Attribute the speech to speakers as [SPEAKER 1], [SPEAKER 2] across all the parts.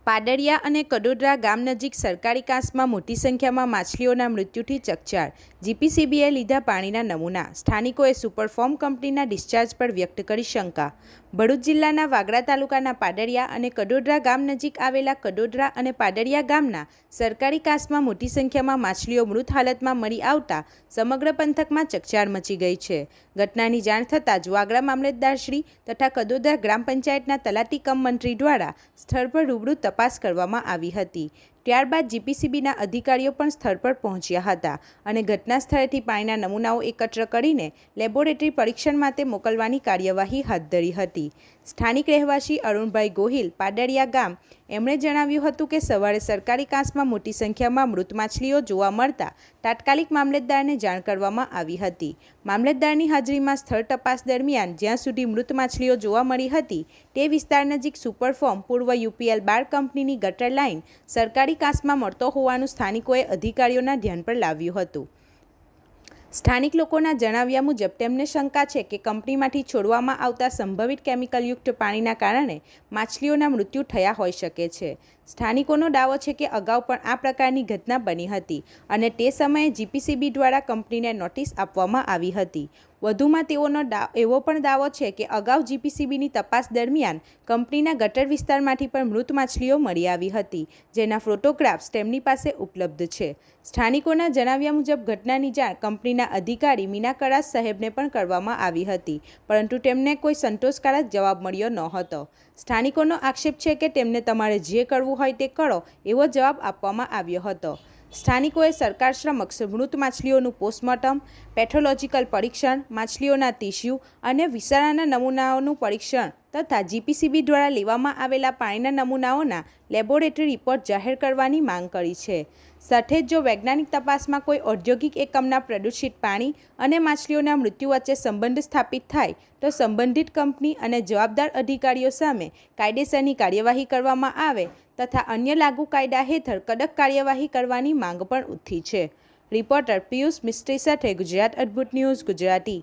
[SPEAKER 1] પાડડિયા અને કડોદરા ગામ નજીક સરકારી કાંસમાં મોટી સંખ્યામાં માછલીઓના મૃત્યુથી ચકચાર. જીપીસીબીએ લીધા પાણીના નમૂના. સ્થાનિકોએ સુપરફોર્મ કંપનીના ડિસ્ચાર્જ પર વ્યક્ત કરી શંકા. ભરૂચ જિલ્લાના વાગરા તાલુકાના પાડડિયા અને કડોદરા ગામ નજીક આવેલા કડોદરા અને પાડડિયા ગામના સરકારી કાંસમાં મોટી સંખ્યામાં માછલીઓ મૃત હાલતમાં મળી આવતા સમગ્ર પંથકમાં ચકચાર મચી ગઈ છે. ઘટનાની જાણ થતાં જ વાગરા મામલતદારશ્રી તથા કડોદરા ગ્રામ પંચાયતના તલાટી કમ મંત્રી દ્વારા સ્થળ પર રૂબરૂ તપાસ કરવામાં આવી હતી. ત્યારબાદ જીપીસીબીના અધિકારીઓ પણ સ્થળ પર પહોંચ્યા હતા અને ઘટના સ્થળેથી પાણીના નમૂનાઓ એકત્ર કરીને લેબોરેટરી પરીક્ષણ માટે મોકલવાની કાર્યવાહી હાથ ધરી હતી. સ્થાનિક રહેવાસી અરુણભાઈ ગોહિલ પાડડિયા ગામ એમણે જણાવ્યું હતું કે સવારે સરકારી કાંસમાં મોટી સંખ્યામાં મૃત માછલીઓ જોવા મળતા તાત્કાલિક મામલતદારને જાણ કરવામાં આવી હતી. મામલતદારની હાજરીમાં સ્થળ તપાસ દરમિયાન જ્યાં સુધી મૃત માછલીઓ જોવા મળી હતી તે વિસ્તાર નજીક સુપરફોર્મ પૂર્વ યુપીએલ બાર કંપનીની ગટર લાઇન સરકારી કાંસમાં મળતો હોવાનું સ્થાનિકોએ અધિકારીઓના ધ્યાન પર લાવ્યું હતું. સ્થાનિક લોકોના જણાવ્યા મુજબ તેમને શંકા છે કે કંપનીમાંથી છોડવામાં આવતા સંભવિત કેમિકલયુક્ત પાણીના કારણે માછલીઓના મૃત્યુ થયા હોઈ શકે છે. સ્થાનિકોનો દાવો છે કે અગાઉ પણ આ પ્રકારની ઘટના બની હતી અને તે સમયે જીપીસીબી દ્વારા કંપનીને નોટિસ આપવામાં આવી હતી. વધુમાં તેઓનો એવો પણ દાવો છે કે અગાઉ જીપીસીબીની તપાસ દરમિયાન કંપનીના ગટર વિસ્તારમાંથી પણ મૃત માછલીઓ મળી આવી હતી, જેના ફોટોગ્રાફ્સ તેમની પાસે ઉપલબ્ધ છે. સ્થાનિકોના જણાવ્યા મુજબ ઘટનાની જાણ કંપનીના અધિકારી મીના કરાસ સાહેબને પણ કરવામાં આવી હતી, પરંતુ તેમને કોઈ સંતોષકારક જવાબ મળ્યો ન હતો. સ્થાનિકોનો આક્ષેપ છે કે તેમને તમારે જે કરવું હોય તે કરો એવો જવાબ આપવામાં આવ્યો હતો. સ્થાનિકોએ સરકાર સમક્ષ મૃત માછલીઓનું પોસ્ટમોર્ટમ, પેથોલોજીકલ પરીક્ષણ, માછલીઓના ટીસ્યુ અને વિષાણાના નમૂનાઓનું પરીક્ષણ તથા જીપીસીબી દ્વારા લેવામાં આવેલા પાણીના નમૂનાઓના લેબોરેટરી રિપોર્ટ જાહેર કરવાની માંગ કરી છે. સાથે જ જો વૈજ્ઞાનિક તપાસમાં કોઈ ઔદ્યોગિક એકમના પ્રદૂષિત પાણી અને માછલીઓના મૃત્યુ વચ્ચે સંબંધ સ્થાપિત થાય તો સંબંધિત કંપની અને જવાબદાર અધિકારીઓ સામે કાયદેસરની કાર્યવાહી કરવામાં આવે તથા અન્ય લાગુ કાયદા હેઠળ કડક કાર્યવાહી કરવાની માંગ પણ ઉઠી છે. રિપોર્ટર પિયુષ મિસ્ત્રી સાથે ગુજરાત અદ્ભુત ન્યૂઝ ગુજરાતી.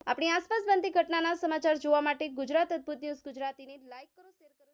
[SPEAKER 2] આપણી આસપાસ બનતી ઘટનાના સમાચાર જોવા માટે ગુજરાત અદ્ભુત ન્યૂઝ ગુજરાતીને લાઈક કરો, શેર કરો.